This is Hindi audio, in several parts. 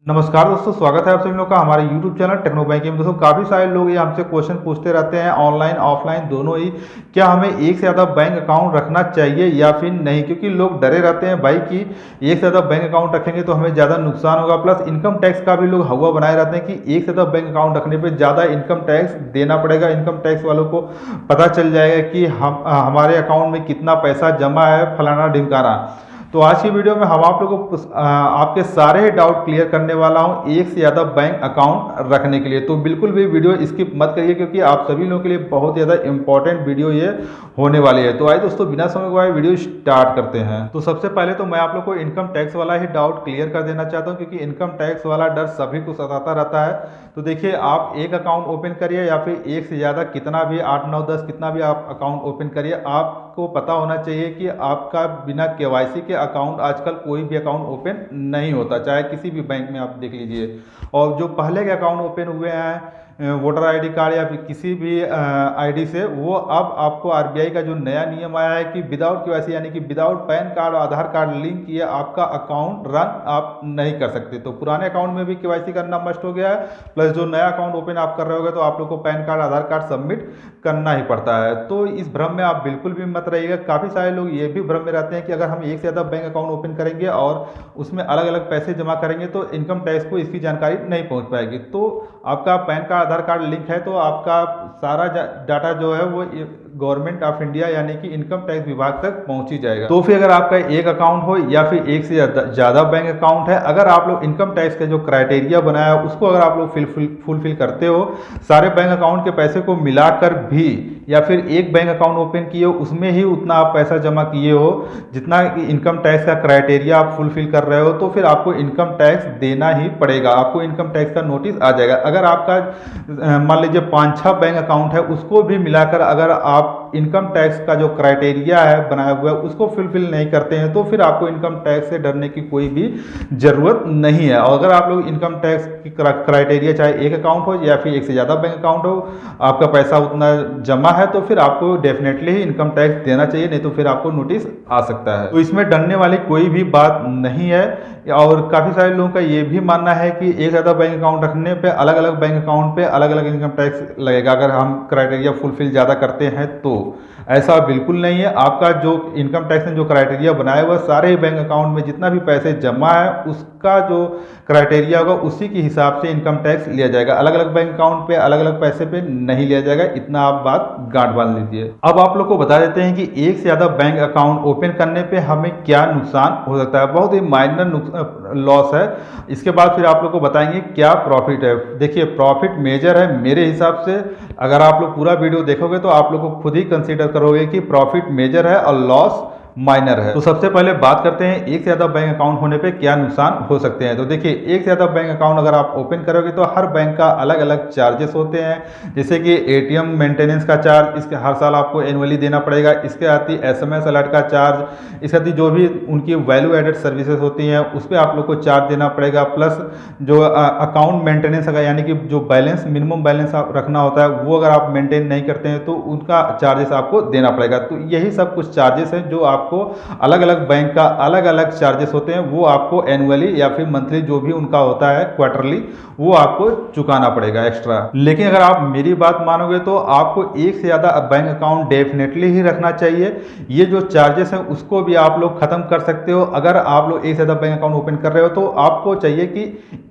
नमस्कार दोस्तों, स्वागत है आप सभी लोगों का हमारे YouTube चैनल टेक्नो बैंकिंग में। दोस्तों काफ़ी सारे लोग ये हमसे क्वेश्चन पूछते रहते हैं ऑनलाइन ऑफलाइन दोनों ही, क्या हमें एक से ज़्यादा बैंक अकाउंट रखना चाहिए या फिर नहीं। क्योंकि लोग डरे रहते हैं भाई कि एक से ज़्यादा बैंक अकाउंट रखेंगे तो हमें ज़्यादा नुकसान होगा, प्लस इनकम टैक्स का भी लोग हवा बनाए रहते हैं कि एक से ज़्यादा बैंक अकाउंट रखने पर ज़्यादा इनकम टैक्स देना पड़ेगा। इनकम टैक्स वालों को पता चल जाएगा कि हमारे अकाउंट में कितना पैसा जमा है, फलाना ढिमकाना। तो आज की वीडियो में हम आप लोगों को आपके सारे डाउट क्लियर करने वाला हूं एक से ज़्यादा बैंक अकाउंट रखने के लिए। तो बिल्कुल भी वीडियो स्किप मत करिए क्योंकि आप सभी लोगों के लिए बहुत ज़्यादा इंपॉर्टेंट वीडियो ये होने वाली है। तो आइए दोस्तों, बिना समय गवाए वीडियो स्टार्ट करते हैं। तो सबसे पहले तो मैं आप लोग को इनकम टैक्स वाला ही डाउट क्लियर कर देना चाहता हूँ क्योंकि इनकम टैक्स वाला डर सभी को सताता रहता है। तो देखिए, आप एक अकाउंट ओपन करिए या फिर एक से ज़्यादा कितना भी 8 9 10 कितना भी आप अकाउंट ओपन करिए, आपको पता होना चाहिए कि आपका बिना केवाईसी के अकाउंट आजकल कोई भी अकाउंट ओपन नहीं होता, चाहे किसी भी बैंक में आप देख लीजिए। और जो पहले के अकाउंट ओपन हुए हैं वोटर आईडी कार्ड या फिर किसी भी आईडी से, वो अब आपको आरबीआई का जो नया नियम आया है कि विदाउट केवाईसी यानी कि विदाउट पैन कार्ड और आधार कार्ड लिंक किए आपका अकाउंट रन आप नहीं कर सकते। तो पुराने अकाउंट में भी केवाईसी करना मस्ट हो गया है, प्लस जो नया अकाउंट ओपन आप कर रहे होगे तो आप लोग को पैन कार्ड आधार कार्ड सबमिट करना ही पड़ता है। तो इस भ्रम में आप बिल्कुल भी मत रहिएगा। काफ़ी सारे लोग ये भी भ्रम में रहते हैं कि अगर हम एक से ज़्यादा बैंक अकाउंट ओपन करेंगे और उसमें अलग अलग पैसे जमा करेंगे तो इनकम टैक्स को इसकी जानकारी नहीं पहुंच पाएगी। तो आपका पैन कार्ड आधार कार्ड लिंक है तो आपका सारा डाटा जो है वो गवर्नमेंट ऑफ इंडिया यानी कि इनकम टैक्स विभाग तक पहुंच ही जाएगा। तो फिर अगर आपका एक अकाउंट हो या फिर एक से ज़्यादा बैंक अकाउंट है, अगर आप लोग इनकम टैक्स का जो क्राइटेरिया बनाया है उसको अगर आप लोग फुलफिल करते हो, सारे बैंक अकाउंट के पैसे को मिलाकर भी, या फिर एक बैंक अकाउंट ओपन किए हो उसमें ही उतना आप पैसा जमा किए हो जितना इनकम टैक्स का क्राइटेरिया आप फुलफिल कर रहे हो, तो फिर आपको इनकम टैक्स देना ही पड़ेगा। आपको इनकम टैक्स का नोटिस आ जाएगा। अगर आपका मान लीजिए 5-6 बैंक अकाउंट है, उसको भी मिलाकर अगर आप इनकम टैक्स का जो क्राइटेरिया है बनाया हुआ है उसको फुलफिल नहीं करते हैं तो फिर आपको इनकम टैक्स से डरने की कोई भी ज़रूरत नहीं है। और अगर आप लोग इनकम टैक्स की क्राइटेरिया चाहे एक अकाउंट हो या फिर एक से ज़्यादा बैंक अकाउंट हो, आपका पैसा उतना जमा है तो फिर आपको डेफिनेटली ही इनकम टैक्स देना चाहिए, नहीं तो फिर आपको नोटिस आ सकता है। तो इसमें डरने वाली कोई भी बात नहीं है। और काफ़ी सारे लोगों का ये भी मानना है कि एक ज़्यादा बैंक अकाउंट रखने पे अलग अलग बैंक अकाउंट पे अलग अलग इनकम टैक्स लगेगा अगर हम क्राइटेरिया फुलफिल ज़्यादा करते हैं तो। ऐसा बिल्कुल नहीं है। आपका जो इनकम टैक्स ने जो क्राइटेरिया बनाया हुआ सारे ही बैंक अकाउंट में जितना भी पैसे जमा है उसका जो क्राइटेरिया होगा उसी के हिसाब से इनकम टैक्स लिया जाएगा। अलग अलग बैंक अकाउंट पे अलग अलग पैसे पे नहीं लिया जाएगा, इतना आप बात गांठ बांध लीजिए। अब आप लोग को बता देते हैं कि एक से ज़्यादा बैंक अकाउंट ओपन करने पे हमें क्या नुकसान हो सकता है। बहुत ही माइनर लॉस है। इसके बाद फिर आप लोग को बताएंगे क्या प्रॉफिट है। देखिए, प्रॉफिट मेजर है मेरे हिसाब से। अगर आप लोग पूरा वीडियो देखोगे तो आप लोग को खुद ही कंसीडर करोगे कि प्रॉफिट मेजर है और लॉस माइनर है। तो सबसे पहले बात करते हैं एक से ज़्यादा बैंक अकाउंट होने पे क्या नुकसान हो सकते हैं। तो देखिए, एक से ज़्यादा बैंक अकाउंट अगर आप ओपन करोगे तो हर बैंक का अलग अलग चार्जेस होते हैं। जैसे कि एटीएम मेंटेनेंस का चार्ज, इसके हर साल आपको एनुअली देना पड़ेगा। इसके आती एसएमएस अलर्ट का चार्ज, इसके आती जो भी उनकी वैल्यू एडेड सर्विसेज होती हैं उस पर आप लोग को चार्ज देना पड़ेगा। प्लस जो अकाउंट मेंटेनेंस अगर यानी कि जो बैलेंस मिनिमम बैलेंस आप रखना होता है वो अगर आप मेंटेन नहीं करते हैं तो उनका चार्जेस आपको देना पड़ेगा। तो यही सब कुछ चार्जेस हैं जो आपको अलग अलग बैंक का अलग अलग चार्जेस होते हैं, वो आपको एनुअली या फिर मंथली जो भी उनका होता है क्वार्टरली, वो आपको चुकाना पड़ेगा एक्स्ट्रा। लेकिन अगर आप मेरी बात मानोगे तो आपको एक से ज़्यादा बैंक अकाउंट डेफिनेटली ही रखना चाहिए। ये जो चार्जेस हैं उसको भी आप लोग खत्म कर सकते हो। अगर आप लोग एक से ज़्यादा बैंक अकाउंट ओपन कर रहे हो तो आपको चाहिए कि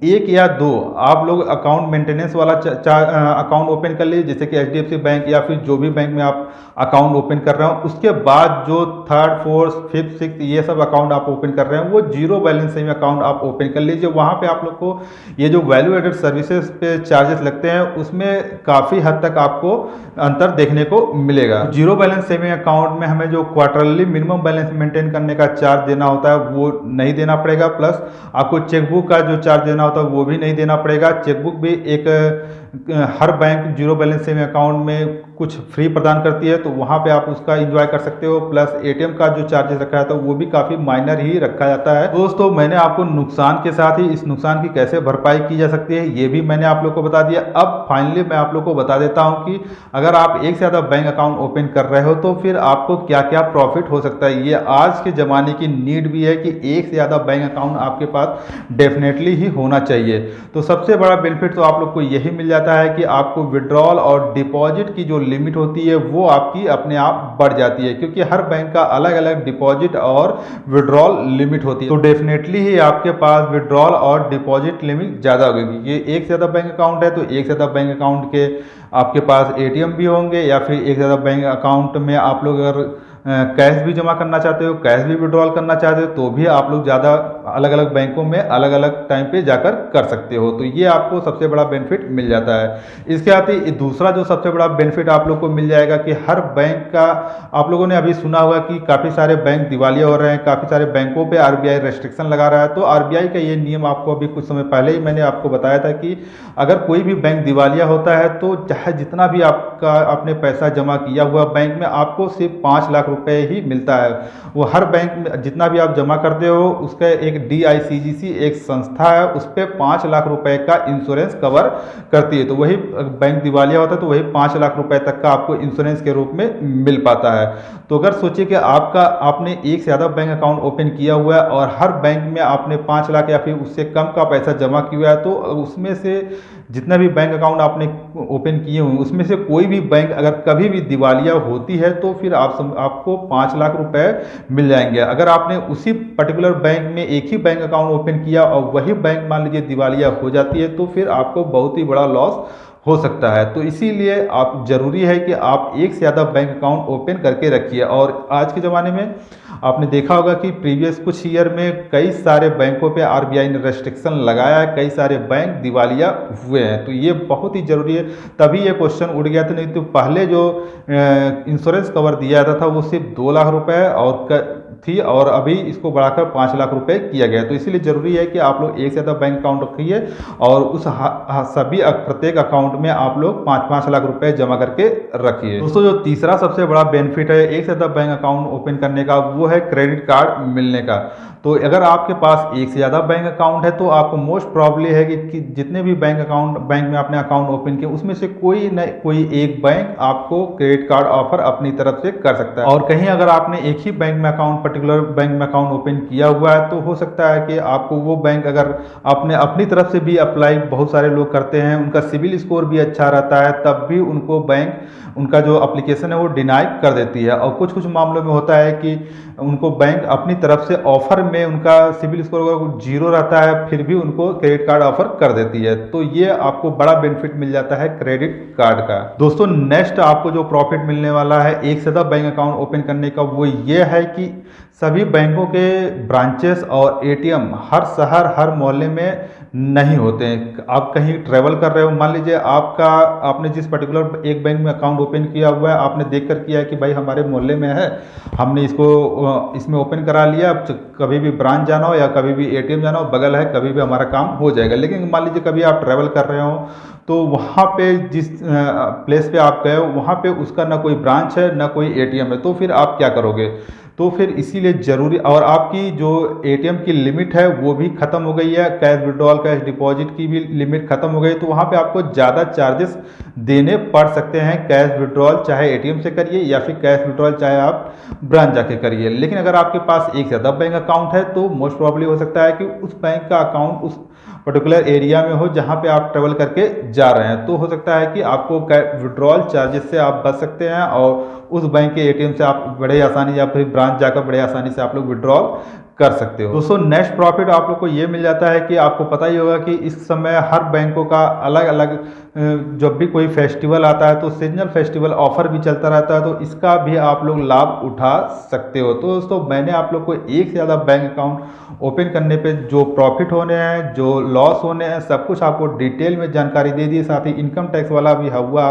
एक या दो आप लोग अकाउंट मेंटेनेंस वाला अकाउंट ओपन कर लीजिए, जैसे कि एचडीएफसी बैंक या फिर जो भी बैंक में आप अकाउंट ओपन कर रहे हो। उसके बाद जो 3rd 4th 5th 6th ये सब अकाउंट आप ओपन कर रहे हैं वो जीरो बैलेंस में अकाउंट आप ओपन कर लीजिए। वहाँ पे आप लोग को ये जो वैल्यू एडेड सर्विसेज पे चार्जेस लगते हैं उसमें काफ़ी हद तक आपको अंतर देखने को मिलेगा। जीरो बैलेंस सेविंग अकाउंट में हमें जो क्वार्टरली मिनिमम बैलेंस मेंटेन करने का चार्ज देना होता है वो नहीं देना पड़ेगा। प्लस आपको चेकबुक का जो चार्ज देना होता है वो भी नहीं देना पड़ेगा। चेकबुक भी एक हर bank zero balance saving account में कुछ फ्री प्रदान करती है, तो वहाँ पे आप उसका एंजॉय कर सकते हो। प्लस एटीएम का जो चार्जेस रखा है तो वो भी काफ़ी माइनर ही रखा जाता है। दोस्तों मैंने आपको नुकसान के साथ ही इस नुकसान की कैसे भरपाई की जा सकती है ये भी मैंने आप लोग को बता दिया। अब फाइनली मैं आप लोग को बता देता हूँ कि अगर आप एक से ज़्यादा बैंक अकाउंट ओपन कर रहे हो तो फिर आपको क्या क्या प्रॉफिट हो सकता है। ये आज के ज़माने की नीड भी है कि एक से ज़्यादा बैंक अकाउंट आपके पास डेफिनेटली ही होना चाहिए। तो सबसे बड़ा बेनिफिट तो आप लोग को यही मिल जाता है कि आपको विड्रॉल और डिपॉजिट की जो लिमिट होती है वो आपकी अपने आप बढ़ जाती है, क्योंकि हर बैंक का अलग अलग डिपॉजिट और विड्रॉल लिमिट होती है। तो डेफिनेटली ही आपके पास विड्रॉल और डिपॉजिट लिमिट ज़्यादा होगी। ये एक से ज़्यादा बैंक अकाउंट है तो एक से ज़्यादा बैंक अकाउंट के आपके पास एटीएम भी होंगे, या फिर एक से ज़्यादा बैंक अकाउंट में आप लोग अगर कैश भी जमा करना चाहते हो, कैश भी विड्रॉल करना चाहते हो तो भी आप लोग ज़्यादा अलग अलग बैंकों में अलग अलग टाइम पे जाकर कर सकते हो। तो ये आपको सबसे बड़ा बेनिफिट मिल जाता है। इसके साथ ही दूसरा जो सबसे बड़ा बेनिफिट आप लोग को मिल जाएगा कि हर बैंक का, आप लोगों ने अभी सुना होगा कि काफ़ी सारे बैंक दिवालिया हो रहे हैं, काफ़ी सारे बैंकों पर आरबीआई रेस्ट्रिक्शन लगा रहा है। तो आरबीआई का ये नियम आपको अभी कुछ समय पहले ही मैंने आपको बताया था कि अगर कोई भी बैंक दिवालिया होता है तो चाहे जितना भी आपका आपने पैसा जमा किया हुआ बैंक में, आपको सिर्फ 5 लाख रुपए ही मिलता है। वो हर बैंक में जितना भी आप जमा करते हो उसका एक DICGC एक संस्था है, उस पर 5 लाख रुपए का इंश्योरेंस कवर करती है। तो वही बैंक दिवालिया होता है तो वही 5 लाख रुपए तक का आपको इंश्योरेंस के रूप में मिल पाता है। तो अगर सोचिए कि आपने एक से ज़्यादा बैंक अकाउंट ओपन किया हुआ है और हर बैंक में आपने 5 लाख या फिर उससे कम का पैसा जमा किया हुआ है, तो उसमें से जितना भी बैंक अकाउंट आपने ओपन किए हुए उसमें से कोई भी बैंक अगर कभी भी दिवालिया होती है तो फिर आपको 5 लाख रुपए मिल जाएंगे। अगर आपने उसी पर्टिकुलर बैंक में एक ही बैंक अकाउंट ओपन किया और वही बैंक मान लीजिए दिवालिया हो जाती है तो फिर आपको बहुत ही बड़ा लॉस हो सकता है। तो इसीलिए आप जरूरी है कि आप एक से ज़्यादा बैंक अकाउंट ओपन करके रखिए। और आज के ज़माने में आपने देखा होगा कि प्रीवियस कुछ ईयर में कई सारे बैंकों पे आरबीआई ने रेस्ट्रिक्शन लगाया है, कई सारे बैंक दिवालिया हुए हैं। तो ये बहुत ही ज़रूरी है, तभी ये क्वेश्चन उठ गया था। नहीं तो पहले जो इंश्योरेंस कवर दिया जाता था वो सिर्फ 2 लाख रुपए और थी, और अभी इसको बढ़ाकर 5 लाख रुपए किया गया। तो इसीलिए ज़रूरी है कि आप लोग एक से ज़्यादा बैंक अकाउंट रखिए और उस सभी प्रत्येक अकाउंट में आप लोग 5-5 लाख रुपए जमा करके रखिए। दोस्तों जो तीसरा सबसे बड़ा बेनिफिट है एक से ज़्यादा बैंक अकाउंट ओपन करने का वो है क्रेडिट कार्ड मिलने का। तो अगर आपके पास एक से ज़्यादा बैंक अकाउंट है तो आपको मोस्ट प्रॉब्ली है कि जितने भी बैंक में आपने अकाउंट ओपन किए उसमें से कोई न कोई एक बैंक आपको क्रेडिट कार्ड ऑफर अपनी तरफ से कर सकता है। और कहीं अगर आपने एक ही बैंक में अकाउंट पर्टिकुलर बैंक में अकाउंट ओपन किया हुआ है तो हो सकता है कि आपको वो बैंक, अगर आपने अपनी तरफ से भी अप्लाई बहुत सारे लोग करते हैं, उनका सिविल स्कोर भी अच्छा रहता है, तब भी उनको बैंक उनका जो एप्लीकेशन है वो डिनाई कर देती है। और कुछ कुछ मामलों में होता है कि उनको बैंक अपनी तरफ से ऑफर में उनका सिविल स्कोर जीरो रहता है फिर भी उनको क्रेडिट कार्ड ऑफर कर देती है। तो ये आपको बड़ा बेनिफिट मिल जाता है क्रेडिट कार्ड का। दोस्तों नेक्स्ट आपको जो प्रॉफिट मिलने वाला है एक से ज़्यादा बैंक अकाउंट ओपन करने का वो ये है कि सभी बैंकों के ब्रांचेस और एटीएम हर शहर हर मोहल्ले में नहीं होते हैं। आप कहीं ट्रैवल कर रहे हो, मान लीजिए आपने जिस पर्टिकुलर एक बैंक में अकाउंट ओपन किया हुआ है, आपने देख कर किया है कि भाई हमारे मोहल्ले में है, हमने इसमें ओपन करा लिया, अब कभी भी ब्रांच जाना हो या कभी भी एटीएम जाना हो बगल है, कभी भी हमारा काम हो जाएगा। लेकिन मान लीजिए कभी आप ट्रैवल कर रहे हो तो वहाँ पे जिस प्लेस पे आप गए हो वहाँ पे उसका ना कोई ब्रांच है ना कोई एटीएम है, तो फिर आप क्या करोगे? तो फिर इसीलिए ज़रूरी, और आपकी जो एटीएम की लिमिट है वो भी ख़त्म हो गई है, कैश विड्रॉल कैश डिपॉजिट की भी लिमिट ख़त्म हो गई, तो वहाँ पे आपको ज़्यादा चार्जेस देने पड़ सकते हैं। कैश विड्रॉल चाहे एटीएम से करिए या फिर कैश विड्रॉल चाहे आप ब्रांच जाके करिए। लेकिन अगर आपके पास एक से ज़्यादा बैंक अकाउंट है तो मोस्ट प्रॉब्ली हो सकता है कि उस बैंक का अकाउंट उस पर्टिकुलर एरिया में हो जहाँ पे आप ट्रेवल करके जा रहे हैं, तो हो सकता है कि आपको विड्रॉल चार्जेस से आप बच सकते हैं और उस बैंक के एटीएम से आप बड़े आसानी या फिर ब्रांच जाकर बड़े आसानी से आप लोग विड्रॉल कर सकते हो। दोस्तों नेक्स्ट प्रॉफिट आप लोग को ये मिल जाता है कि आपको पता ही होगा कि इस समय हर बैंकों का अलग अलग जब भी कोई फेस्टिवल आता है तो सीजनल फेस्टिवल ऑफर भी चलता रहता है, तो इसका भी आप लोग लाभ उठा सकते हो। तो दोस्तों मैंने आप लोग को एक से ज़्यादा बैंक अकाउंट ओपन करने पे जो प्रॉफिट होने हैं जो लॉस होने हैं सब कुछ आपको डिटेल में जानकारी दे दी, साथ ही इनकम टैक्स वाला भी हुआ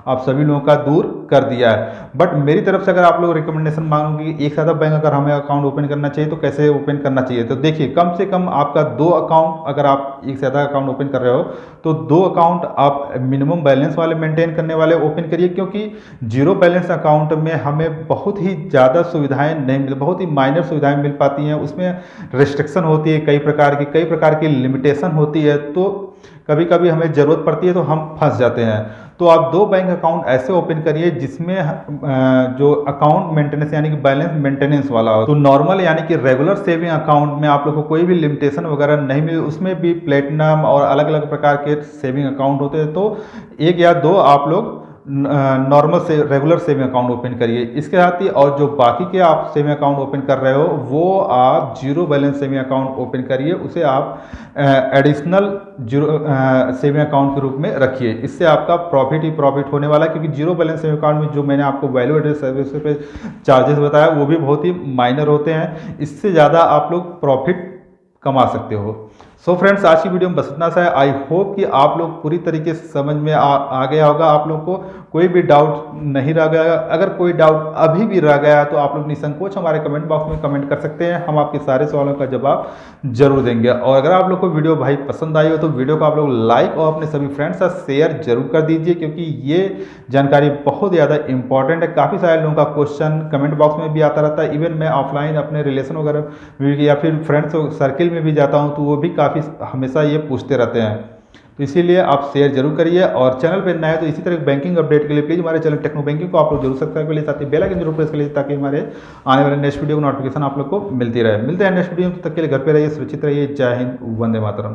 आप सभी लोगों का दूर कर दिया है। बट मेरी तरफ से अगर आप लोग रिकमेंडेशन मांगोगे कि एक से ज़्यादा बैंक अगर हमें अकाउंट ओपन करना चाहिए तो कैसे ओपन करना चाहिए, तो देखिए कम से कम आपका 2 अकाउंट, अगर आप एक से ज़्यादा अकाउंट ओपन कर रहे हो तो 2 अकाउंट आप मिनिमम बैलेंस वाले मेंटेन करने वाले ओपन करिए, क्योंकि जीरो बैलेंस अकाउंट में हमें बहुत ही ज़्यादा सुविधाएं नहीं मिल, बहुत ही माइनर सुविधाएं मिल पाती हैं, उसमें रिस्ट्रिक्शन होती है कई प्रकार की लिमिटेशन होती है, तो कभी कभी हमें ज़रूरत पड़ती है तो हम फंस जाते हैं। तो आप 2 बैंक अकाउंट ऐसे ओपन करिए जिसमें जो अकाउंट मेंटेनेंस यानी कि बैलेंस मेंटेनेंस वाला हो। तो नॉर्मल यानी कि रेगुलर सेविंग अकाउंट में आप लोग को कोई भी लिमिटेशन वगैरह नहीं मिले, उसमें भी प्लेटिनम और अलग अलग प्रकार के सेविंग अकाउंट होते हैं, तो 1 या 2 आप लोग नॉर्मल से रेगुलर सेविंग अकाउंट ओपन करिए। इसके साथ ही और जो बाकी के आप सेविंग अकाउंट ओपन कर रहे हो वो आप zero balance saving account open करिए, उसे आप एडिशनल जीरो सेविंग अकाउंट के रूप में रखिए। इससे आपका प्रॉफिट ही प्रॉफिट होने वाला है, क्योंकि जीरो बैलेंस सेविंग अकाउंट में जो मैंने आपको वैल्यू एडेड सर्विस पे चार्जेस बताया वो भी बहुत ही माइनर होते हैं, इससे ज़्यादा आप लोग प्रॉफिट कमा सकते हो। सो फ्रेंड्स, आज की वीडियो में बस इतना सा है। आई होप कि आप लोग पूरी तरीके से समझ में आ गया होगा, आप लोग को कोई भी डाउट नहीं रह गया। अगर कोई डाउट अभी भी रह गया तो आप लोग निसंकोच हमारे कमेंट बॉक्स में कमेंट कर सकते हैं, हम आपके सारे सवालों का जवाब जरूर देंगे। और अगर आप लोग को वीडियो भाई पसंद आई हो तो वीडियो को आप लोग लाइक और अपने सभी फ्रेंड्स के साथ शेयर जरूर कर दीजिए, क्योंकि ये जानकारी बहुत ज़्यादा इंपॉर्टेंट है। काफ़ी सारे लोगों का क्वेश्चन कमेंट बॉक्स में भी आता रहता है, इवन मैं ऑफलाइन अपने रिलेशन वगैरह या फिर फ्रेंड्स सर्किल में भी जाता हूँ तो वो भी काफ़ी हमेशा ये पूछते रहते हैं। तो इसीलिए आप शेयर जरूर करिए, और चैनल पर नए हैं तो इसी तरह बैंकिंग अपडेट के लिए प्लीज़ हमारे चैनल टेक्नो बैंकिंग को आप लोग जरूर सब्सक्राइब कर लिए, साथ ही बेल आइकन जरूर प्रेस कर लीजिए ताकि हमारे आने वाले नेक्स्ट वीडियो को नोटिफिकेशन आप लोग को मिलती रहे। मिलते हैं नेक्स्ट वीडियो में, तब तक के लिए घर पे रहिए, सुरक्षित रहिए। जय हिंद, वंदे मातरम।